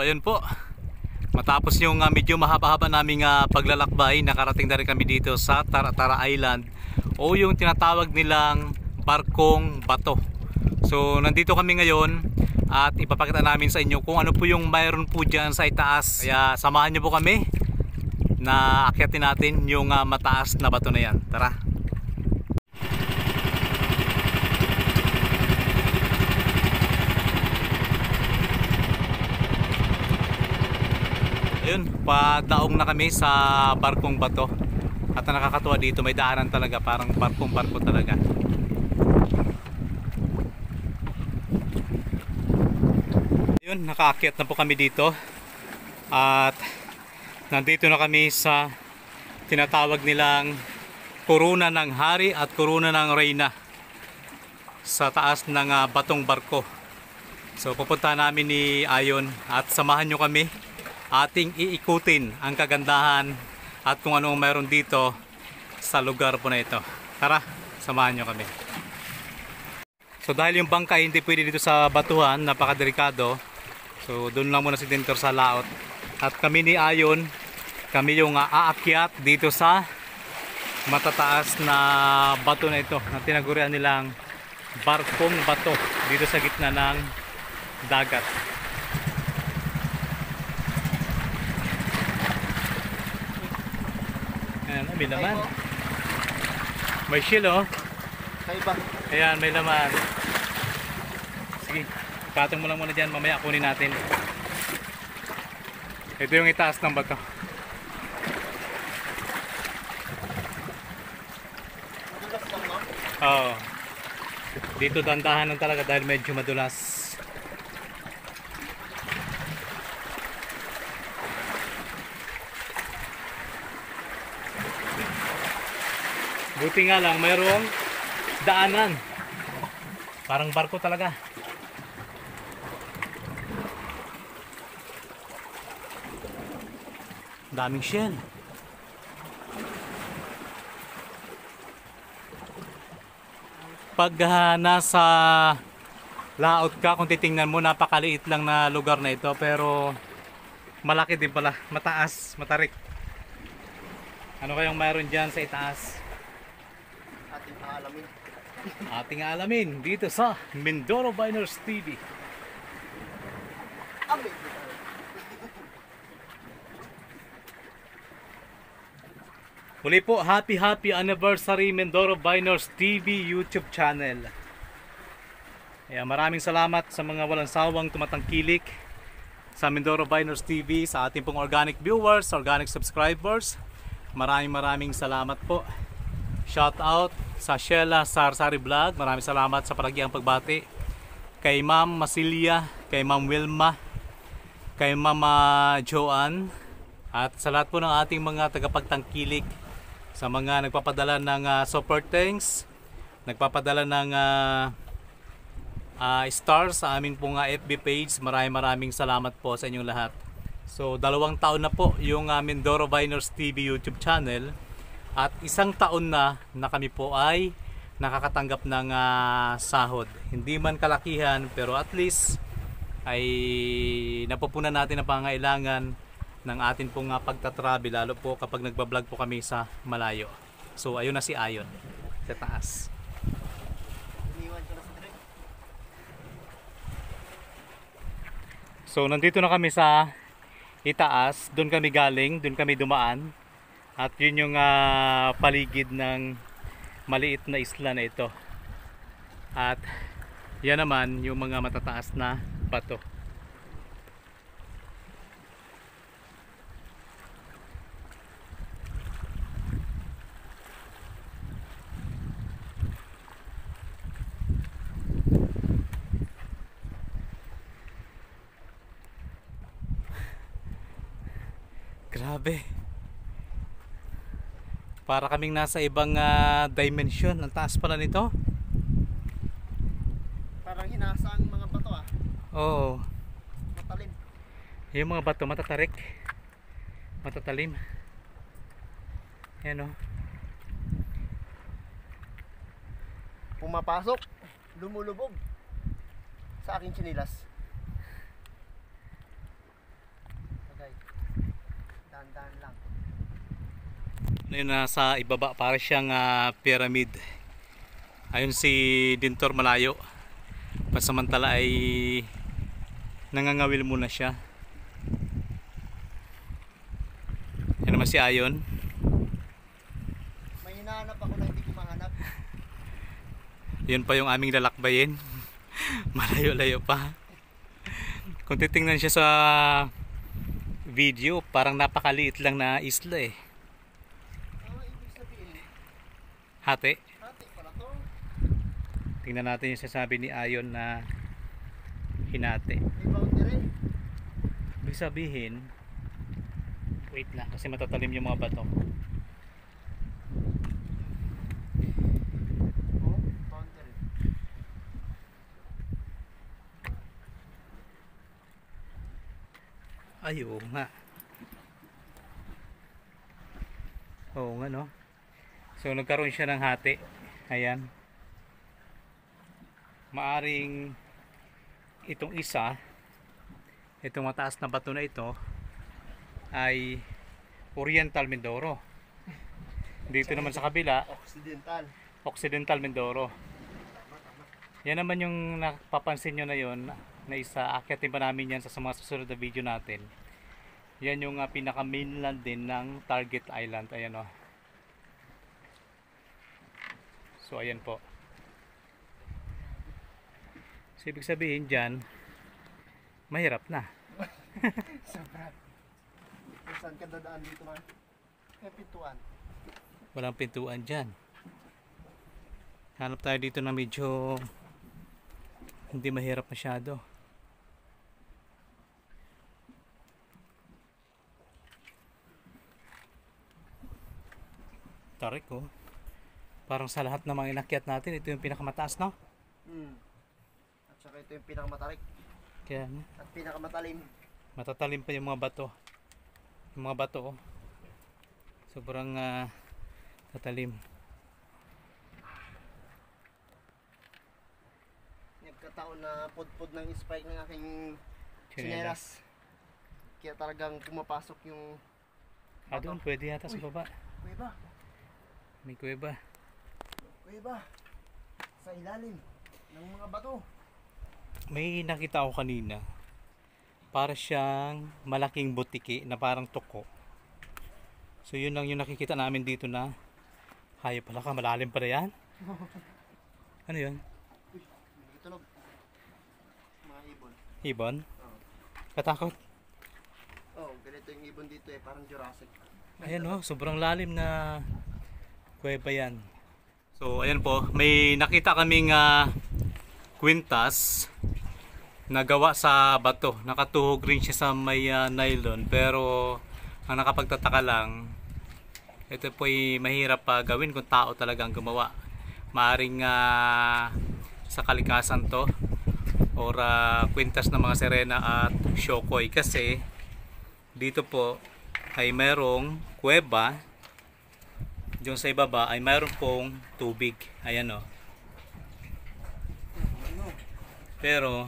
ayun po. Matapos yung medyo mahaba-haba naming paglalakbay, nakarating na rin kami dito sa Tara-Tara Island o yung tinatawag nilang Barkong Bato. So nandito kami ngayon at ipapakita namin sa inyo kung ano po yung mayroon po dyan sa itaas. Kaya samahan nyo po kami na akyatin natin yung mataas na bato na yan. Tara! Ayun, padaong na kami sa Barkong Bato. At nakakatuwa dito, may daanan talaga, parang barkong-barko talaga. Ayun, nakaakyat na po kami dito. At nandito na kami sa tinatawag nilang Korona ng Hari at Korona ng Reyna sa taas ng Batong Barko. So pupunta namin ni Ayon at samahan nyo kami. Ating iikutin ang kagandahan at kung ano mayroon dito sa lugar po na ito. Tara, samahan nyo kami. So dahil yung bangkay hindi pwede dito sa batuhan, napakadelikado. So doon lang muna si Dentor sa laot. At kami ni Ayon, kami yung aakyat dito sa matataas na bato na ito na tinagurian nilang Barkong Bato dito sa gitna ng dagat. Ayan, may laman. May shield oh. Ayan, may laman. Sige, patong mo lang muna dyan. Mamaya kunin natin. Ito yung itaas ng bato. Oo. Dito dandahan lang talaga dahil medyo madulas. Buti nga lang mayroong daanan. Parang barko talaga. Daming shell. Pag nasa laot ka, kung titingnan mo, napakaliit lang na lugar na ito, pero malaki din pala, mataas, matarik. Ano kayang mayroon dyan sa itaas? Ating alamin dito sa Mindoro Biners TV. Muli po, happy anniversary Mindoro Biners TV YouTube channel. Maraming salamat sa mga walang sawang tumatangkilik sa Mindoro Biners TV, sa ating pong organic viewers, organic subscribers. Maraming salamat po. Shout out sa Sheila Sarsari Vlog. Maraming salamat sa palagiang pagbati. Kay Ma'am Masilia, kay Ma'am Wilma, kay Ma'am Joanne, at sa lahat po ng ating mga tagapagtangkilik, sa mga nagpapadala ng super thanks, nagpapadala ng stars sa aming pong FB page. Maraming salamat po sa inyong lahat. So 2 taon na po yung Mindoro Biners TV YouTube channel. At 1 taon na kami po ay nakakatanggap ng sahod. Hindi man kalakihan, pero at least ay napupunan natin ang pangailangan ng atin pong pagtatravel, lalo po kapag nagbablog po kami sa malayo. So ayun na si Ayon sa taas. So nandito na kami sa itaas, doon kami galing, doon kami dumaan. At yun yung paligid ng maliit na isla na ito. At yan naman yung mga matataas na bato. Grabe. Para kaming nasa ibang dimension. Ang taas pala nito. Parang hinasa ang mga bato Oo. Matalim. Yung mga bato matatarik. Matatalim. Yan o. Pumapasok, lumulubog sa aking chinilas. Dahan-dahan lang. Ano yun, nasa ibaba, para siyang pyramid. Ayun si Dintor malayo. Pansamantala ay nangangawil muna siya. Yan naman si Ayon. May hinahanap ako na hindi ko mahanap. Yun pa yung aming lalakbayin. Malayo-layo pa. Kung titingnan siya sa video, parang napakaliit lang na isla eh. Ibig sabihin, Hati. hati pala to. Tingnan natin yung sasabi ni Ayon na hinati. May boundary. Ibig sabihin, wait lang kasi matatalim yung mga bato. Oh, boundary. Ay, oo nga. Oo nga, no? So, nagkaroon siya ng hati. Ayan. Maaring itong isa, itong mataas na bato na ito, ay Oriental Mindoro. Dito naman sa kabila, Occidental. Occidental Mindoro. Yan naman yung napapansin nyo na yon na isa, akyatin pa namin yan sa mga susunod na video natin. Yan yung pinaka mainland din ng Target Island. Ayan o. So ayan po. So ibig sabihin dyan, mahirap na. Sobra. Saan ka dadaan dito man? May pintuan. Walang pintuan dyan. Hanap tayo dito na medyo hindi mahirap masyado. Tarik oh. Parang sa lahat ng mga inakyat natin, ito yung pinakamataas, no? At saka ito yung pinakamatarik. Kaya At pinakamatalim. matatalim pa yung mga bato. Yung mga bato oh. Sobrang tatalim. Nagkataon na pudpud ng spike ng aking Tsinelas. tsinelas. Kaya talagang pumapasok yung Doon pwede yata sa baba. kuweba. May kuweba. Kuweba. Sa ilalim ng mga bato. May nakita ako kanina. Para siyang malaking butiki na parang tuko. So yun lang yung nakikita namin dito na hayop pala ka, malalim pala yan. Ano yun? Uy, may tunog. Mga ibon. Ibon? Oo. Katakot. Oh, ganito yung ibon dito eh, parang Jurassic. Ayan oh, sobrang lalim na kuweba yan. So ayan po, may nakita kaming kwintas na gawa sa bato. Nakatuhog rin siya sa may nylon, pero ang nakapagtataka lang, ito po ay mahirap gawin kung tao talagang gumawa. Maaring sa kalikasan to or kwintas ng mga sirena at shokoy, kasi dito po ay mayroong kuweba. Diyon sa ibaba ay mayroon pong tubig. Ayan o. Pero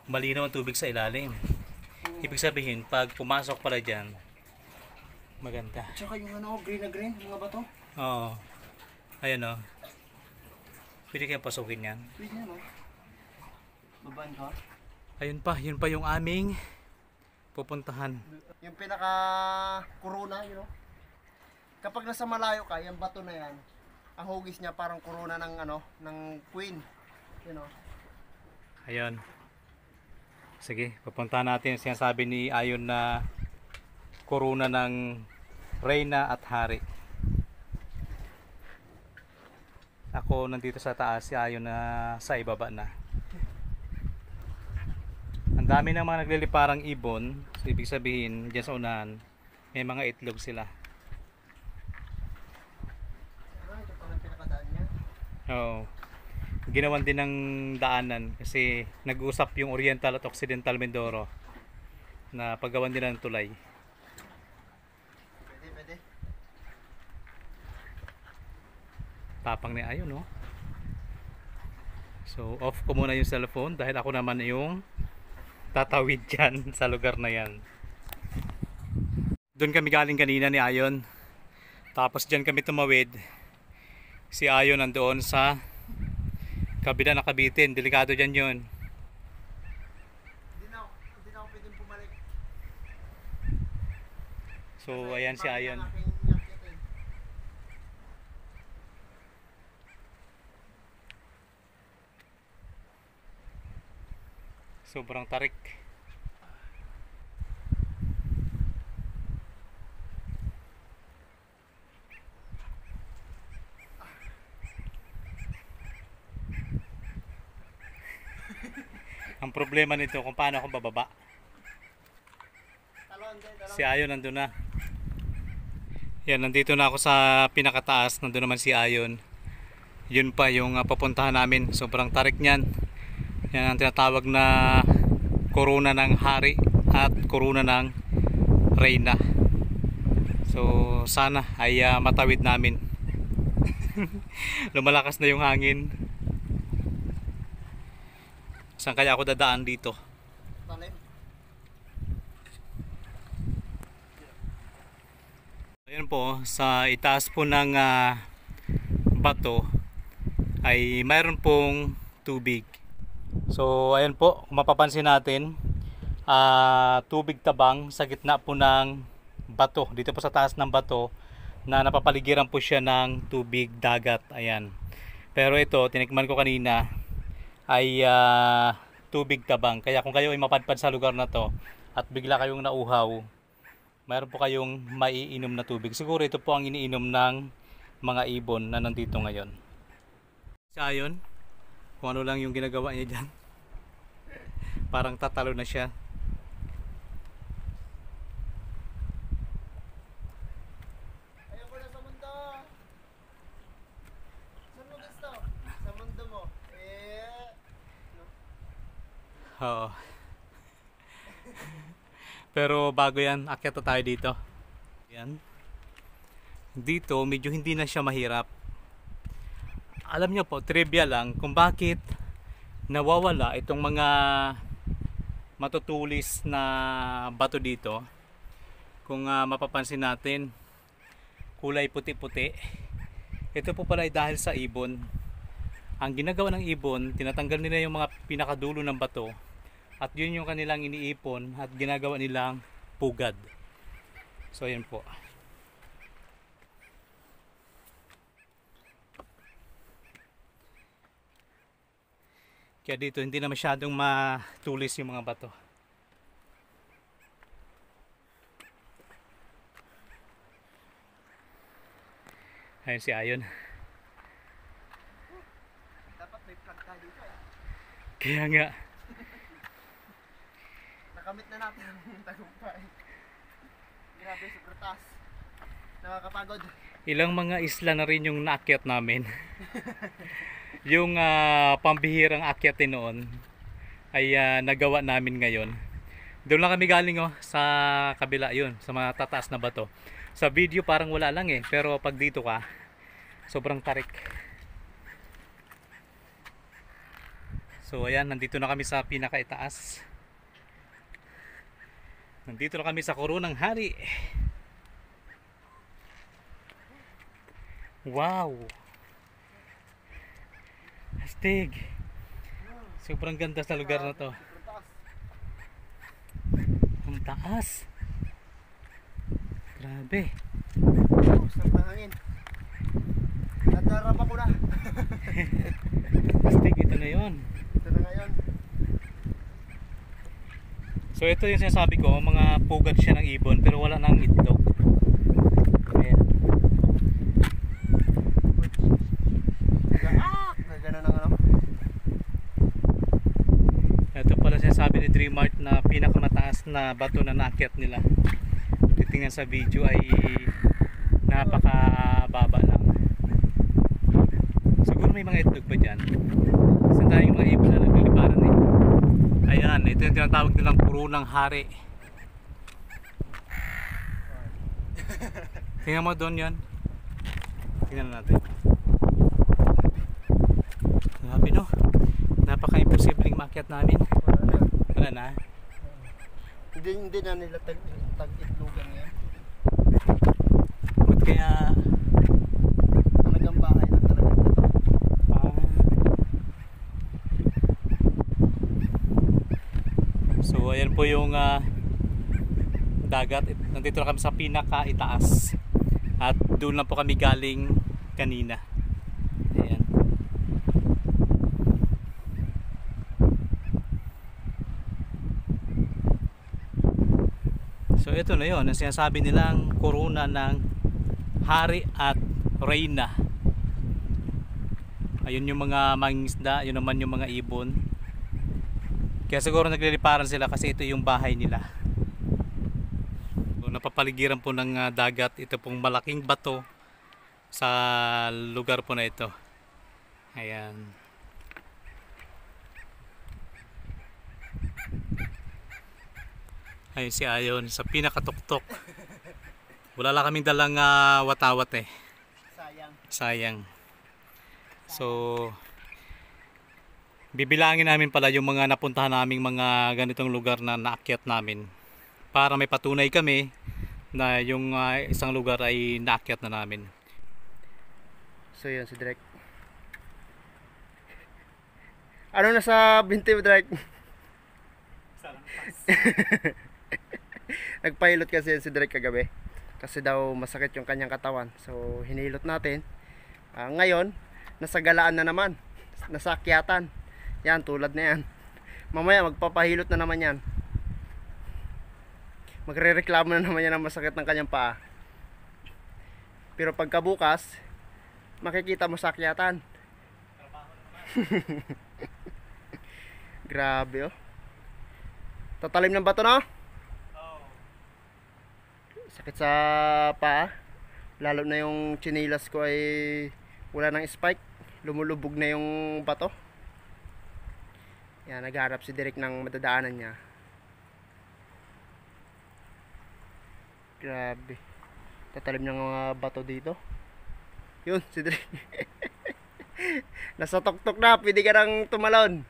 malinaw ang tubig sa ilalim. Ibig sabihin, pag pumasok pala dyan, maganda. Tsaka yung ano, green na green, mga bato. Oo. Ayan o. Pwede kayong pasukin yan. Pwede yan, oh. Babaan ka? Ayun pa, yun pa yung aming pupuntahan. Yung pinaka corona, you know. Kapag nasa malayo ka, yung bato na yan, ang hugis niya parang corona ng ano, ng queen. You know. Ayun. Sige, pupuntahan natin yung sinasabi ni Ayon na korona ng reyna at hari. Ako nandito sa taas, si Ayon na sa ibaba na. Ang dami ng mga nagliliparang ibon. So, ibig sabihin, dyan sa unahan, may mga itlog sila. Ah, ito pala yung pinakadaan niya. Oo. Ginawan din ng daanan kasi nag-uusap yung Oriental at Occidental Mindoro na paggawan nila ng tulay. Pwede, pwede. Tapang ni Ayon, no? So, off ko muna yung cellphone dahil ako naman yung tatawid dyan sa lugar na yan. Doon kami galing kanina ni Ayon. Tapos dyan kami tumawid. Si Ayon nandoon sa kabila na Kabitin. Delikado dyan yun. Hindi na ako pwedeng pumalik. So ayan si Ayon. Sobrang tarik. Ang problema nito kung paano ako bababa. Si Ayon nandun na. Yan, nandito na ako sa pinakataas. Nandun naman si Ayon. Yun pa yung papuntahan namin. Sobrang tarik niyan. Yan ang tinatawag na korona ng hari at korona ng reyna. So sana ay matawid namin. Lumalakas na yung hangin. Saan kaya ako dadaan dito? Talim. Ayan po, sa itaas po ng bato ay mayroon pong tubig. So ayan po, kung mapapansin natin, tubig tabang sa gitna po ng bato. Dito po sa taas ng bato na napapaligiran po siya ng tubig dagat. Ayan. Pero ito, tinikman ko kanina, ay tubig tabang. Kaya kung kayo ay mapadpad sa lugar na to at bigla kayong nauhaw, mayroon po kayong maiinom na tubig. Siguro ito po ang iniinom ng mga ibon na nandito ngayon. Si Ayon, kung ano lang yung ginagawa niya dyan. Parang tatalo na siya. Ayoko na sa mundo. Saan mo gusto? Sa mundo mo. Oo. Pero bago yan, akyat na tayo dito. Yan. Dito, medyo hindi na siya mahirap. Alam niyo po, trivia lang kung bakit nawawala itong mga matutulis na bato dito. Kung mapapansin natin, kulay puti-puti. Ito po pala ay dahil sa ibon. Ang ginagawa ng ibon, tinatanggal nila yung mga pinakadulo ng bato. At yun yung kanilang iniipon at ginagawa nilang pugad. So yun po. Kaya dito hindi na masyadong matulis yung mga bato. Ayun si Ayon. Dapat may plug tayo dito eh. Kaya nga. Nakamit na natin ang tagumpay. Grabe, super taas. Nakakapagod. Ilang mga isla na rin yung naakyat namin. Yung pambihirang akyatin noon ay nagawa namin ngayon. Doon lang kami galing sa kabila yun, sa mga tataas na bato. Sa video parang wala lang eh, pero pag dito ka, sobrang tarik. So ayan, nandito na kami sa pinakaitaas. Nandito na kami sa Koronang Hari. Wow! Astig! Sobrang ganda sa lugar na to. Super taas. Ang taas! Grabe! Sarap ng hangin. Nadarapa ko na. Astig, ito na yun. Ito na ngayon. So ito yung sinasabi ko, mga pugad siya ng ibon pero wala nang itlog. Ayan. Gano'n ng ano. Ito pala sinasabi ni Dreamart na pinakamataas na bato na naakyat nila. Titingnan sa video ay napakababa lang. Siguro may mga itlog pa dyan. Kasi tayong mga ibon na nagliliparan eh. Ayan, ito yung tinatawag nilang Koronang Hari. Tingnan mo doon yan. Tingnan natin. Grabe no. Napaka-imposibleng maakyat namin. Wala na. Hindi na nila tag-itlogan yan. kaya Talagang bahay lang talaga dito. ah, so ayan po yung dagat. Nandito na kami sa pinakaitaas at doon lang po kami galing kanina. Ayan. So ito na yun, ang sinasabi nilang korona ng hari at reyna. Ayun yung mga mangingisda, yun naman yung mga ibon. Kaya siguro nagliliparan sila kasi ito yung bahay nila. So, napapaligiran po ng dagat. Ito pong malaking bato sa lugar po na ito. Ayan. Ayun si Ayon sa pinakatuktok. Wala lang kaming dalang watawat eh. Sayang. Sayang. So bibilangin namin pala yung mga napuntahan naming mga ganitong lugar na naakyat namin para may patunay kami na yung isang lugar ay naakyat na namin. So yun si Drake. Ano nasa binti mo, Drake? Nagpilot kasi si Drake kagabi. Kasi daw masakit yung kanyang katawan. So hinilot natin. Ngayon, nasa galaan na naman. Nasa akyatan. Yan, tulad na yan. Mamaya magpapahilot na naman yan. Magre-reklamo na naman yan ng masakit ng kanyang paa. Pero pagkabukas, makikita mo sa akyatan. Grabe oh. Tatalim ng bato na. Sakit sa paa. Lalo na yung chinilas ko ay wala nang spike. Lumulubog na yung bato. Yan, nagharap si Derek ng madadaanan niya. Grabe. Tatalim ng mga bato dito. Yun, si Derek. Nasa tuktok na, pwede ka nang tumalon.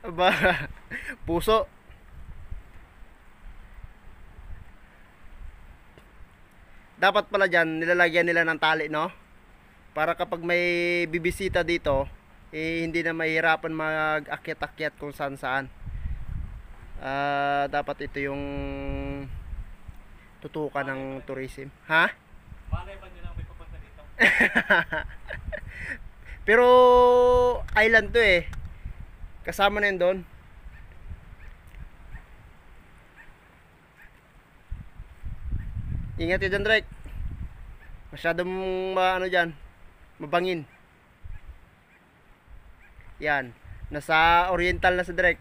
Aba, puso. Dapat pala dyan, nilalagyan nila ng tali, no? Para kapag may bibisita dito, hindi na mahirapan mag-akyat-akyat kung saan-saan. Dapat ito yung tutukan ng tourism. Ha? Malay ba nyo lang may pupunta dito? Pero island to eh. Kasama na yun doon. Ingat yun dyan, Drake. Masyadong ano dyan, mabangin. Yan. Nasa oriental na sa Drake.